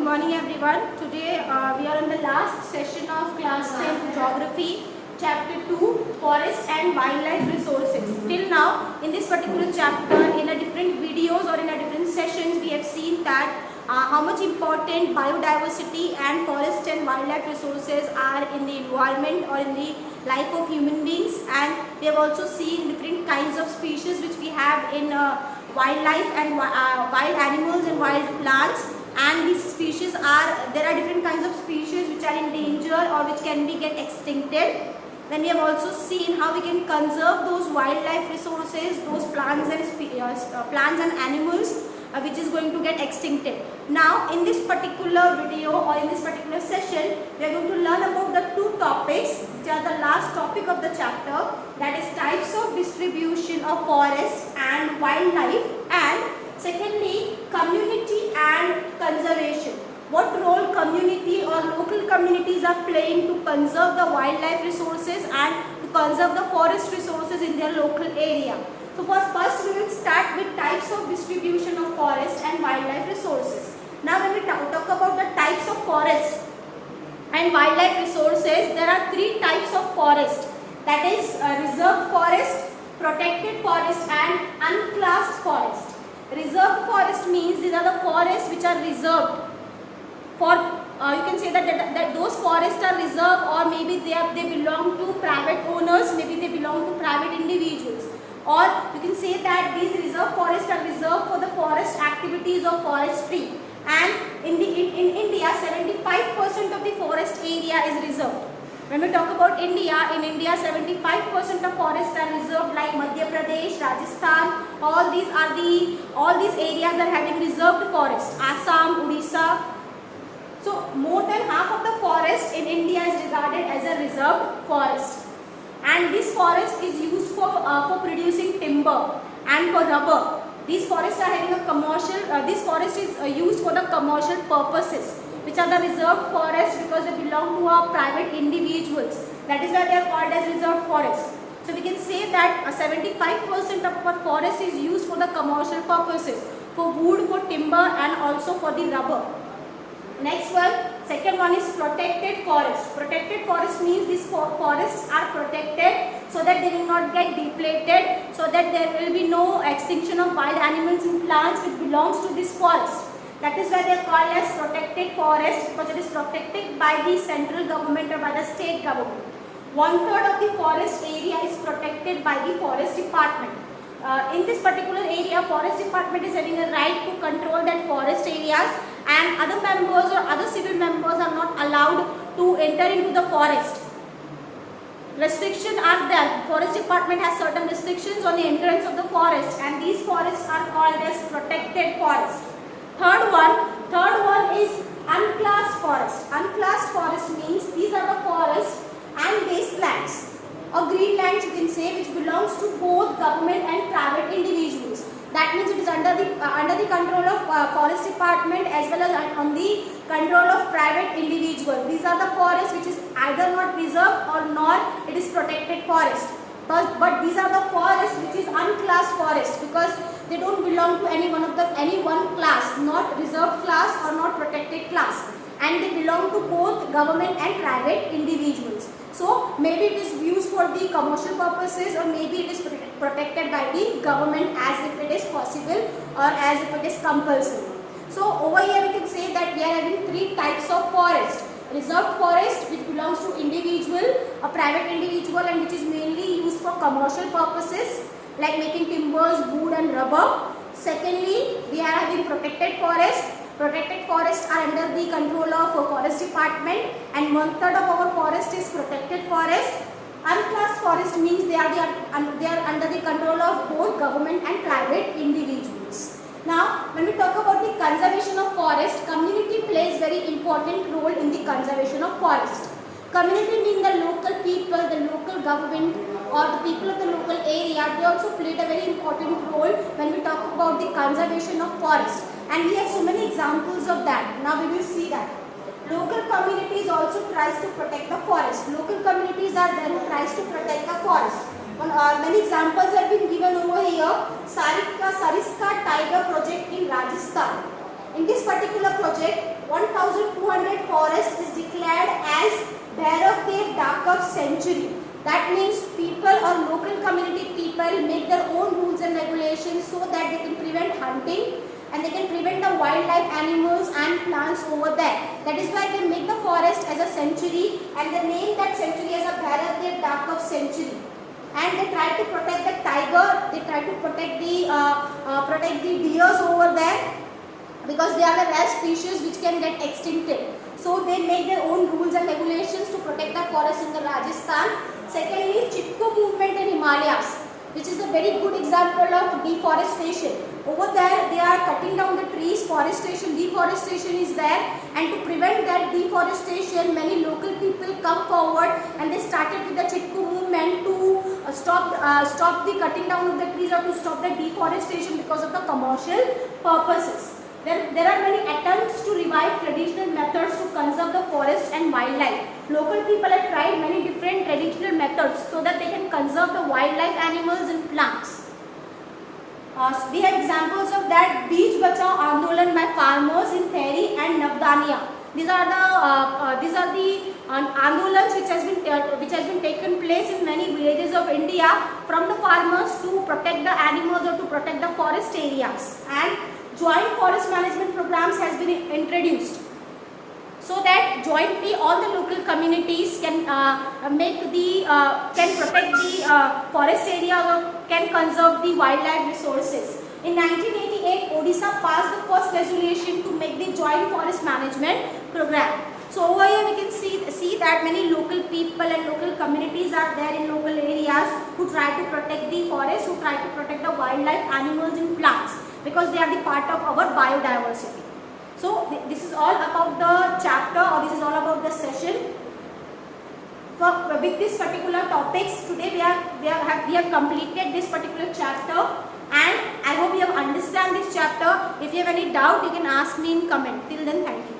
morning everyone. Today we are on the last session of class 10 geography, chapter 2, forest and wildlife resources. Till now in this particular chapter, in a different videos or in a different sessions, we have seen that how much important biodiversity and forest and wildlife resources are in the environment or in the life of human beings, and we have also seen different kinds of species which we have in wildlife and wild animals and wild plants. And these species there are different kinds of species which are in danger or which can be get extincted. Then we have also seen how we can conserve those wildlife resources, those plants and animals which is going to get extincted. Now in this particular video or in this particular session, we are going to learn about the two topics which are the last topic of the chapter, that is types of distribution of forests and wildlife, and secondly community and conservation. What role community or local communities are playing to conserve the wildlife resources and to conserve the forest resources in their local area. So first we will start with types of distribution of forest and wildlife resources. Now when we talk about the types of forest and wildlife resources, there are three types of forest, that is reserved forest, protected forest and unclassed forest. Reserved forest means these are the forests which are reserved for, you can say that those forests are reserved, or maybe they belong to private owners, maybe they belong to private individuals. Or you can say that these reserved forests are reserved for the forest activities of forestry. And in India, 75% of the forest area is reserved. When we talk about India, in India 75% of forests are reserved, like Madhya Pradesh, Rajasthan, all these areas are having reserved forests. Assam, Odisha. So more than half of the forest in India is regarded as a reserved forest. And this forest is used for producing timber and for rubber. These forests are having a commercial, this forest is used for the commercial purposes, which are the reserved forests because they belong to private individuals. That is why they are called as reserved forests. So we can say that 75% of our forest is used for the commercial purposes, for wood, for timber and also for the rubber. Next one, second one is protected forest. Protected forest means these forests are protected so that they will not get depleted, so that there will be no extinction of wild animals and plants which belongs to this forest. That is why they are called as protected forest, because it is protected by the central government or by the state government. 1/3 of the forest area is protected by the forest department. In this particular area, forest department is having a right to control that forest areas, and other members or other civil members are not allowed to enter into the forest. Restrictions are there. Forest department has certain restrictions on the entrance of the forest, and these forests are called as protected forest. Third one is unclassed forest. Unclassed forest means these are the forests and wastelands or greenlands, you can say, which belongs to both government and private individuals. That means it is under the control of forest department as well as on the control of private individuals. These are the forests which is either not reserved or not it is protected forest. But these are the forests which is unclassed forest, because they don't belong to any one class, not reserved class or not protected class, and they belong to both government and private individuals. So maybe it is used for the commercial purposes, or maybe it is protected by the government as if it is possible or as if it is compulsory. So over here we can say that we are having three types of forest. Reserved forest, which belongs to individual, a private individual, and which is mainly used for commercial purposes like making timbers, wood and rubber. Secondly, we are having protected forest. Protected forests are under the control of forest department, and 1/3 of our forest is protected forest. Unclassed forest means they are under the control of both government and private individuals. Now when we talk about the conservation of forest, community plays very important role in the conservation of forest. Community means the local people, the local government or the people of the local area. They also played a very important role when we talk about the conservation of forest, and we have so many examples of that. Now we will see that. Local communities also tries to protect the forest. Local communities are there who tries to protect the forest. Many examples have been given over here. Sariska Tiger project in Rajasthan. In this particular project, 1000 forest is declared as Bharat of Century. That means people or local community people make their own rules and regulations so that they can prevent hunting and they can prevent the wildlife, animals and plants over there. That is why they make the forest as a sanctuary and they name that sanctuary as a Bharat of Century. And they try to protect the tiger, they try to protect the deers over there, because they are the rare species which can get extincted. So they make their own rules and regulations to protect the forest in the Rajasthan. Secondly, Chipko movement in Himalayas, which is a very good example of deforestation. Over there they are cutting down the trees, deforestation is there, and to prevent that deforestation many local people come forward and they started with the Chipko movement to stop the cutting down of the trees or to stop the deforestation because of the commercial purposes. There are many attempts to revive traditional methods to conserve the forest and wildlife. Local people have tried many different traditional methods so that they can conserve the wildlife, animals and plants. We have examples of that: Beej Bachao Andolan by farmers in Tehri and Navdania. These are the andolans which has been taken place in many villages of India from the farmers to protect the animals or to protect the forest areas. And joint forest management programs has been introduced so that jointly all the local communities can protect the forest area or can conserve the wildlife resources. In 1988, Odisha passed the first resolution to make the joint forest management program. So over here we can see that many local people and local communities are there in local areas who try to protect the forest, who try to protect the wildlife, animals and plants, because they are the part of our biodiversity. So this is all about the chapter, or this is all about the session. With this particular topics, today we have completed this particular chapter, and I hope you have understand this chapter. If you have any doubt, you can ask me in comment. Till then, thank you.